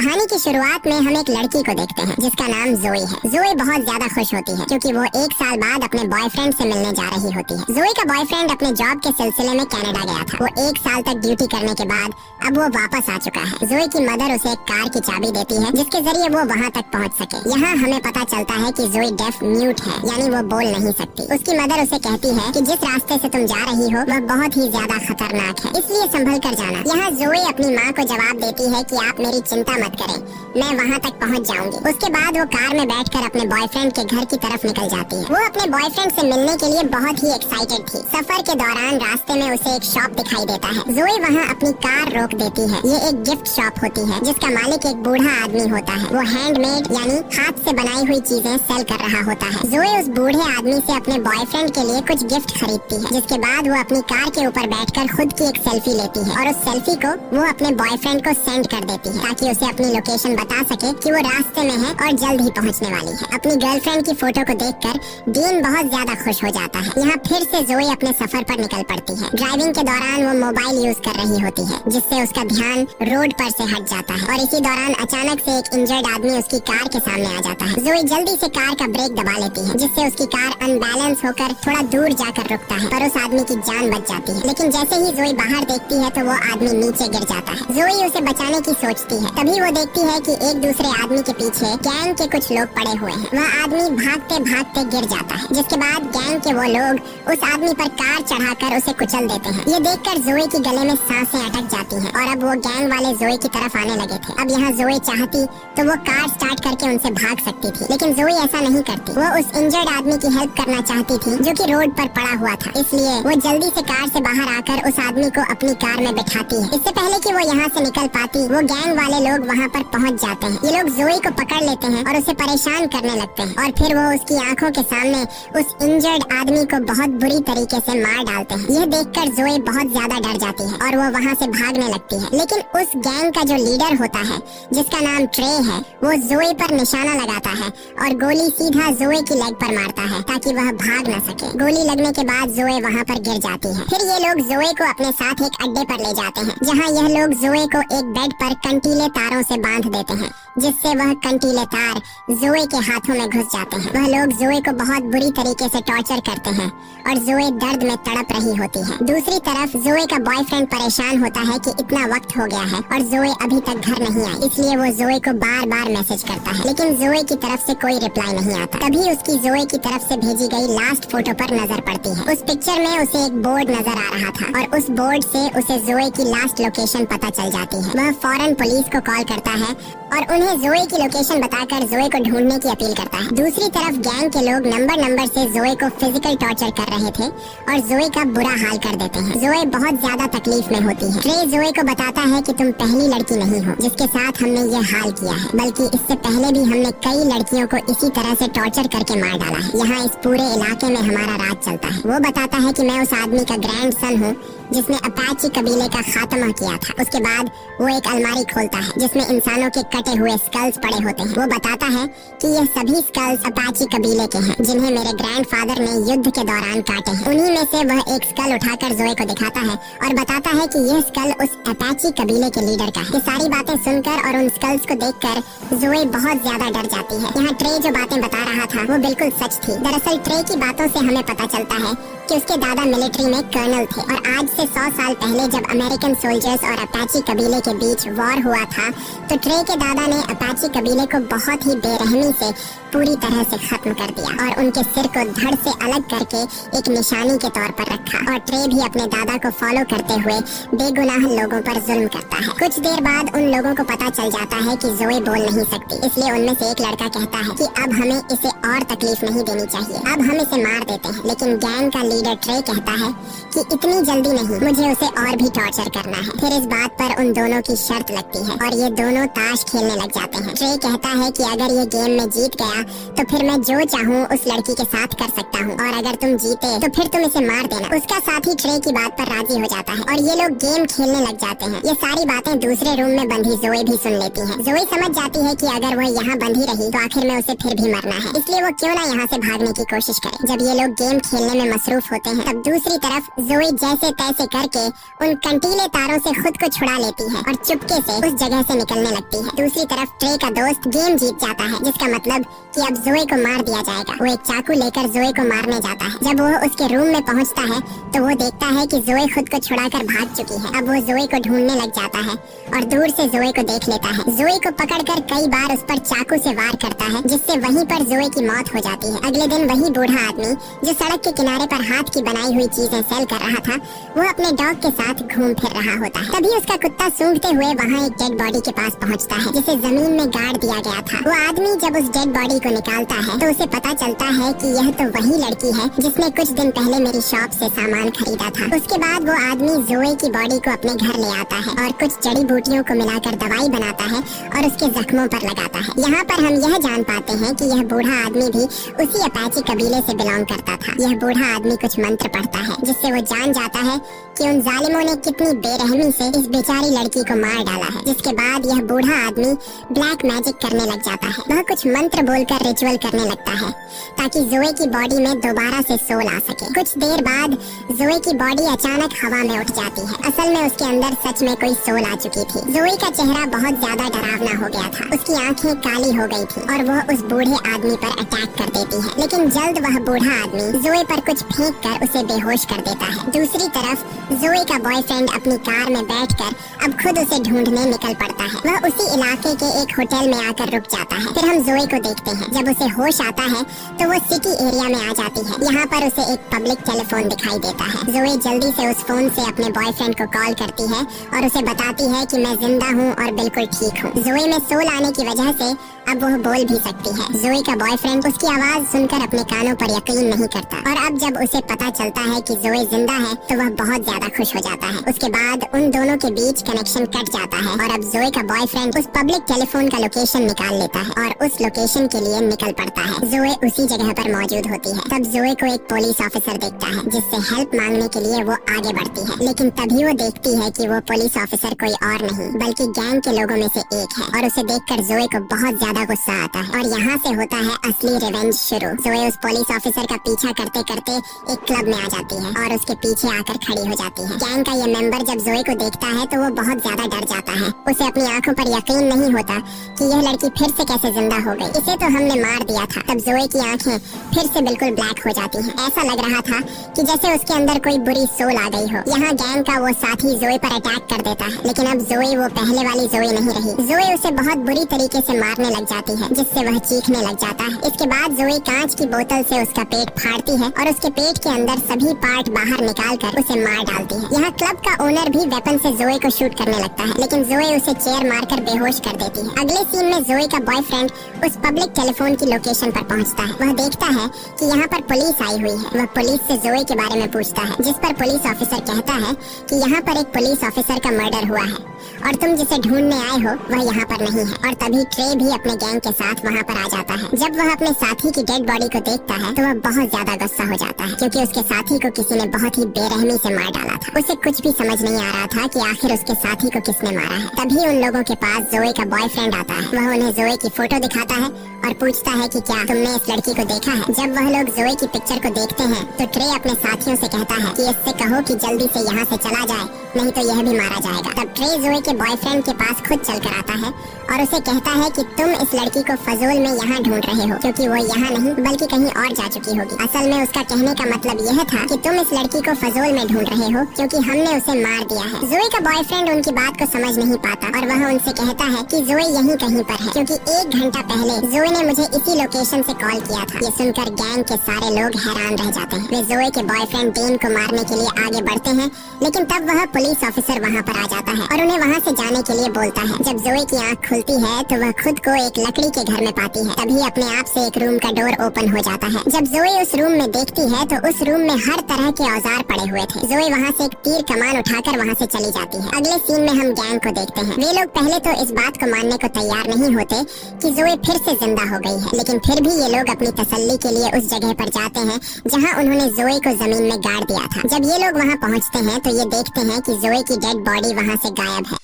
कहानी की शुरुआत में हम एक लड़की को देखते हैं जिसका नाम जोई है। जोई बहुत ज्यादा खुश होती है क्योंकि वो 1 साल बाद अपने बॉयफ्रेंड से मिलने जा रही होती है। जोई का बॉयफ्रेंड अपने जॉब के सिलसिले में कनाडा गया था। वो 1 साल तक ड्यूटी करने के बाद अब वो वापस आ चुका है। जोई की मदर उसे एक कार की चाबी देती है जिसके जरिए वो वहाँ तक पहुँच सके। यहाँ हमें पता चलता है कि जोई डेफ म्यूट है, यानी वो बोल नहीं सकती। उसकी मदर उसे कहती है कि जिस रास्ते से तुम जा रही हो वह बहुत ही ज्यादा खतरनाक है, इसलिए संभल कर जाना। यहाँ जोई अपनी माँ को जवाब देती है कि आप मेरी चिंता मत करें, मैं वहाँ तक पहुँच जाऊंगी। उसके बाद वो कार में बैठकर अपने बॉयफ्रेंड के घर की तरफ निकल जाती है। वो अपने बॉयफ्रेंड से मिलने के लिए बहुत ही एक्साइटेड थी। सफर के दौरान रास्ते में उसे एक शॉप दिखाई देता है। जोई वहाँ अपनी कार रोक देती है। ये एक गिफ्ट शॉप होती है जिसका मालिक एक बूढ़ा आदमी होता है। वो हैंडमेड यानी हाथ से बनाई हुई चीजें सेल कर रहा होता है। जोई उस बूढ़े आदमी से अपने बॉयफ्रेंड के लिए कुछ गिफ्ट खरीदती है, जिसके बाद वो अपनी कार के ऊपर बैठकर खुद की एक सेल्फी लेती है और उस सेल्फी को वो अपने बॉयफ्रेंड को सेंड कर देती है ताकि उसे अपनी लोकेशन बता सके कि वो रास्ते में है और जल्द ही पहुंचने वाली है। अपनी गर्लफ्रेंड की फोटो को देखकर डीन बहुत ज्यादा खुश हो जाता है। यहाँ फिर से जोई अपने सफर पर निकल पड़ती है। ड्राइविंग के दौरान वो मोबाइल यूज कर रही होती है जिससे उसका ध्यान रोड पर से हट जाता है और इसी दौरान अचानक से एक इंजर्ड आदमी उसकी कार के सामने आ जाता है। जोई जल्दी से कार का ब्रेक दबा लेती है जिससे उसकी कार अनबैलेंस होकर थोड़ा दूर जाकर रुकता है, पर उस आदमी की जान बच जाती है। लेकिन जैसे ही जोई बाहर देखती है तो वो आदमी नीचे गिर जाता है। जोई उसे बचाने की सोचती है, तभी वो देखती है कि एक दूसरे आदमी के पीछे गैंग के कुछ लोग पड़े हुए हैं। वह आदमी भागते भागते गिर जाता है, जिसके बाद गैंग के वो लोग उस आदमी पर कार चढ़ाकर उसे कुचल देते हैं। ये देखकर जोई की गले में सांसें अटक जाती हैं और अब वो गैंग वाले जोई की तरफ आने लगे थे। अब यहाँ जोई चाहती तो वो कार स्टार्ट करके उनसे भाग सकती थी, लेकिन जोई ऐसा नहीं करती। वो उस इंजर्ड आदमी की हेल्प करना चाहती थी जो कि रोड पर पड़ा हुआ था, इसलिए वो जल्दी से कार से बाहर आकर उस आदमी को अपनी कार में बिठाती है। इससे पहले कि वो यहाँ से निकल पाती, वो गैंग वाले लोग वहाँ पर पहुँच जाते हैं। ये लोग जोई को पकड़ लेते हैं और उसे परेशान करने लगते हैं और फिर वो उसकी आंखों के सामने उस इंजर्ड आदमी को बहुत बुरी तरीके से मार डालते हैं। यह देखकर जोई बहुत ज्यादा डर जाती है और वो वहाँ से भागने लगती है। लेकिन उस गैंग का जो लीडर होता है जिसका नाम ट्रे है, वो जोई पर निशाना लगाता है और गोली सीधा जोई की लेग पर मारता है ताकि वह भाग न सके। गोली लगने के बाद जोई वहाँ पर गिर जाती है। फिर ये लोग जोई को अपने साथ एक अड्डे पर ले जाते हैं जहाँ यह लोग जोई को एक बेड पर कंटीले तारों से बांध देते हैं, जिससे वह कंटीले तार जोई के हाथों में घुस जाते हैं। वह लोग जोई को बहुत बुरी तरीके से टॉर्चर करते हैं और जोई दर्द में तड़प रही होती है। दूसरी तरफ जोई का बॉयफ्रेंड परेशान होता है कि इतना वक्त हो गया है और जोई अभी तक घर नहीं आई, इसलिए वो जोई को बार बार मैसेज करता है, लेकिन जोई की तरफ से कोई रिप्लाई नहीं आता। तभी उसकी जोई की तरफ से भेजी गई लास्ट फोटो पर नजर पड़ती है। उस पिक्चर में उसे एक बोर्ड नजर आ रहा था और उस बोर्ड से उसे जोई की लास्ट लोकेशन पता चल जाती है। वह फौरन पुलिस को कॉल करता है और उन्हें जोई की लोकेशन बताकर जोई को ढूंढने की अपील करता है। दूसरी तरफ गैंग के लोग नंबर से जोई को फिजिकल टॉर्चर कर रहे थे और जोई का बुरा हाल कर देते हैं। जोई बहुत ज्यादा तकलीफ में होती है। ट्रे जोई को बताता है कि तुम पहली लड़की नहीं हो जिसके साथ हमने ये हाल किया है, बल्कि इससे पहले भी हमने कई लड़कियों को इसी तरह से टॉर्चर करके मार डाला है। यहाँ इस पूरे इलाके में हमारा राज चलता है। वो बताता है कि मैं उस आदमी का ग्रैंड सन हूँ जिसने अपाची कबीले का खात्मा किया था। उसके बाद वो एक अलमारी खोलता है जिसमें इंसानों के कटे हुए स्कल्स पड़े होते हैं। वो बताता है कि ये सभी स्कल्स अपाची कबीले के हैं जिन्हें मेरे ग्रैंडफादर ने युद्ध के दौरान काटे हैं। उन्हीं में से वह एक स्कल उठाकर जोई को दिखाता है और बताता है कि यह स्कल उस अपाची कबीले के लीडर का है। ये सारी बातें सुनकर और उन स्कल्स को देखकर जोई बहुत ज्यादा डर जाती है। यहाँ ट्रे जो बातें बता रहा था वो बिल्कुल सच थी। दरअसल ट्रे की बातों से हमें पता चलता है कि उसके दादा मिलिट्री में कर्नल थे और आज से 100 साल पहले जब अमेरिकन सोल्जर्स और अपाची कबीले के बीच वॉर हुआ था तो ट्रे के दादा ने अपाची कबीले को बहुत ही बेरहमी से पूरी तरह से खत्म कर दिया और उनके सिर को धड़ से अलग करके एक निशानी के तौर पर रखा। और ट्रे भी अपने दादा को फॉलो करते हुए बेगुनाह लोगों पर जुल्म करता है। कुछ देर बाद उन लोगों को पता चल जाता है कि जोई बोल नहीं सकती, इसलिए उनमें से एक लड़का कहता है कि अब हमें इसे और तकलीफ नहीं देनी चाहिए, अब हम इसे मार देते हैं। लेकिन गैंग का लीडर ट्रे कहता है कि इतनी जल्दी नहीं, मुझे उसे और भी टॉर्चर करना है। फिर इस बात पर उन दोनों की शर्त लगती है और ये दोनों ताश खेलने लग जाते हैं। ट्रे कहता है कि अगर ये गेम में जीत गया तो फिर मैं जो चाहूँ उस लड़की के साथ कर सकता हूँ और अगर तुम जीते तो फिर तुम इसे मार देना। उसका साथी ट्रे की बात पर राजी हो जाता है और ये लोग गेम खेलने लग जाते हैं। ये सारी बातें दूसरे रूम में बंधी जोई भी सुन लेती है। जोई समझ जाती है कि अगर वो यहाँ बंधी रही तो आखिर में उसे फिर भी मरना है, इसलिए वो क्यों ना यहाँ से भागने की कोशिश करे। जब ये लोग गेम खेलने में मसरूफ बेवकूफ होते हैं, तब दूसरी तरफ जोई जैसे तैसे करके उन कंटीले तारों से खुद को छुड़ा लेती है और चुपके से उस जगह से निकलने लगती है। दूसरी तरफ ट्रे का दोस्त गेम जीत जाता है, जिसका मतलब कि अब जोई को मार दिया जाएगा। वो एक चाकू लेकर जोई को मारने जाता है। जब वो उसके रूम में पहुंचता है तो वो देखता है कि जोई खुद को छुड़ाकर भाग चुकी है। अब वो जोई को ढूंढने लग जाता है और दूर से जोई को देख लेता है। जोई को पकड़कर कई बार उस पर चाकू से वार करता है, जिससे वहीं पर जोई की मौत हो जाती है। अगले दिन वही बूढ़ा आदमी जो सड़क के किनारे पर हाथ की बनाई हुई चीजें सेल कर रहा था, वो अपने डॉग के साथ घूम फिर रहा होता है। तभी उसका कुत्ता सूंघते हुए वहाँ एक डेड बॉडी के पास पहुँचता है, जिसे जमीन में गाड़ दिया गया था। वो आदमी जब उस डेड बॉडी को निकालता है तो उसे पता चलता है कि यह तो वही लड़की है जिसने कुछ दिन पहले मेरी शॉप से सामान खरीदा था। उसके बाद वो आदमी जोई की बॉडी को अपने घर ले आता है और कुछ जड़ी बूटियों को मिलाकर दवाई बनाता है और उसके जख्मों पर लगाता है। यहाँ पर हम यह जान पाते हैं कि यह बूढ़ा आदमी भी उसी अपाची कबीले से बिलोंग करता था। यह बूढ़ा आदमी कुछ मंत्र पढ़ता है, जिससे वो जान जाता है कि उन जालिमों ने कितनी बेरहमी से इस बेचारी लड़की को मार डाला है। जिसके बाद यह बूढ़ा आदमी ब्लैक मैजिक करने लग जाता है। वह कुछ मंत्र बोलकर रिचुअल करने लगता है ताकि जोई की बॉडी में दोबारा से सोल आ सके। कुछ देर बाद जोई की बॉडी अचानक हवा में उठ जाती है। असल में उसके अंदर सच में कोई सोल आ चुकी थी। जोई का चेहरा बहुत ज्यादा डरावना हो गया था। उसकी आंखें काली हो गई थी और वह उस बूढ़े आदमी पर अटैक कर देती है, लेकिन जल्द वह बूढ़ा आदमी जोई पर कुछ फेंक कर उसे बेहोश कर देता है। दूसरी तरफ जोई का बॉयफ्रेंड अपनी कार में बैठकर अब खुद उसे ढूंढने निकल पड़ता है। वह उसी इलाके के एक होटल में आकर रुक जाता है। फिर हम जोई को देखते हैं। जब उसे होश आता है तो वो सिटी एरिया में आ जाती है। यहाँ पर उसे एक पब्लिक टेलीफोन दिखाई देता है। जोई जल्दी से उस फोन से अपने बॉयफ्रेंड को कॉल करती है और उसे बताती है कि मैं जिंदा हूँ और बिल्कुल ठीक हूँ। जोई में सोल आने की वजह से अब वह बोल भी सकती है। जोई का बॉयफ्रेंड उसकी आवाज सुनकर अपने कानों पर यकीन नहीं करता और अब जब उसे पता चलता है कि जोई जिंदा है तो वह बहुत ज्यादा खुश हो जाता है। उसके बाद उन दोनों के बीच कनेक्शन कट जाता है और अब जोई का बॉयफ्रेंड उस पब्लिक टेलीफोन का लोकेशन निकाल लेता है और उस लोकेशन के लिए निकल पड़ता है। जोई उसी जगह पर मौजूद होती है। तब जोई को एक पुलिस ऑफिसर देखता है, जिससे हेल्प मांगने के लिए वो आगे बढ़ती है, लेकिन तभी वो देखती है कि वो पुलिस ऑफिसर कोई और नहीं बल्कि गैंग के लोगों में से एक है और उसे देखकर जोई को बहुत ज्यादा गुस्सा आता है और यहाँ से होता है असली रिवेंज शुरू। जोई उस पुलिस ऑफिसर का पीछा करते करते एक क्लब में आ जाती है और उसके पीछे आकर खड़ी हो जाती है। गैंग का ये मेंबर जब जोई को देखता है तो वो बहुत ज्यादा डर जाता है। उसे अपनी आंखों पर यकीन नहीं होता कि यह लड़की फिर से कैसे जिंदा हो गई। इसे तो हमने मार दिया था। तब जोई की आंखें फिर से बिल्कुल ब्लैक हो जाती हैं। ऐसा लग रहा था कि जैसे उसके अंदर कोई बुरी सोल आ गई हो। यहाँ गैंग का वो साथी जोई पर अटैक कर देता है, लेकिन अब जोई वो पहले वाली जोई नहीं रही। जोई उसे बहुत बुरी तरीके से मारने लग जाती है, जिससे वह चीखने लग जाता है। इसके बाद जोई कांच की बोतल से उसका पेट फाड़ती है और उसके पेट के अंदर सभी पार्ट बाहर निकाल कर उसे मार डालती है। यहाँ क्लब का ओनर भी वेपन से जोई को शूट करने लगता है, लेकिन जोई उसे चेयर मारकर बेहोश कर देती है। अगले सीन में जोई का बॉयफ्रेंड उस पब्लिक टेलीफोन की लोकेशन पर पहुंचता है। वह देखता है कि यहाँ पर पुलिस आई हुई है। वह पुलिस से जोई के बारे में पूछता है, जिस पर पुलिस ऑफिसर कहता है कि यहाँ पर एक पुलिस ऑफिसर का मर्डर हुआ है और तुम जिसे ढूंढने आए हो वह यहाँ पर नहीं है। और तभी ट्रे भी अपने गैंग के साथ वहाँ पर आ जाता है। जब वह अपने साथी की डेड बॉडी को देखता है तो वह बहुत ज्यादा गुस्सा हो जाता है, क्योंकि उसके साथी को किसी ने बहुत ही बेरहमी से मार डाला था। उसे कुछ भी समझ नहीं आ रहा था कि आखिर उसके साथी को किसने मारा है। तभी उन लोगों के पास जोई का बॉयफ्रेंड आता है। वह उन्हें जोई की फोटो दिखाता है और पूछता है कि क्या तुमने इस लड़की को देखा है। जब वह लोग जोई की पिक्चर को देखते हैं तो ट्रे अपने साथियों से कहता है कि इससे कहो कि जल्दी से यहाँ से चला जाए, नहीं तो यह भी मारा जाएगा। तब ट्रे जोई के बॉयफ्रेंड के पास खुद चलकर आता है और उसे कहता है कि तुम इस लड़की को फजूल में यहाँ ढूंढ रहे हो, क्योंकि वो यहाँ नहीं बल्कि कहीं और जा चुकी होगी। असल में उसका कहने का मतलब यह था कि तुम इस लड़की को फजूल में ढूंढ रहे हो क्योंकि हमने उसे मार दिया है। जोई का बॉयफ्रेंड उनकी बात को समझ नहीं पाता और वह उनसे कहता है कि जोई यहीं कहीं पर है, क्योंकि 1 घंटा पहले जोई ने मुझे इसी लोकेशन से कॉल किया था। ये सुनकर गैंग के सारे लोग हैरान रह जाते हैं। वे जोई के बॉयफ्रेंड डेन को मारने के लिए आगे बढ़ते हैं, लेकिन तब वह पुलिस ऑफिसर वहाँ पर आ जाता है और उन्हें वहाँ से जाने के लिए बोलता है। जब जोई की आँख खुलती है तो वह खुद को एक लकड़ी के घर में पाती है। तभी अपने आप से एक रूम का डोर ओपन हो जाता है। जब जोई उस रूम में देखती है तो उस रूम में हर तरह के औजार पड़े हुए थे। जोई वहाँ से एक तीर कमान उठाकर वहाँ से चली जाती है। अगले सीन में हम गैंग को देखते हैं। वे लोग पहले तो इस बात को मानने को तैयार नहीं होते कि जोई फिर से जिंदा हो गई है, लेकिन फिर भी ये लोग अपनी तसल्ली के लिए उस जगह पर जाते हैं जहाँ उन्होंने जोई को जमीन में गाड़ दिया था। जब ये लोग वहाँ पहुँचते हैं तो ये देखते हैं कि जोई की डेड बॉडी वहाँ से गायब है।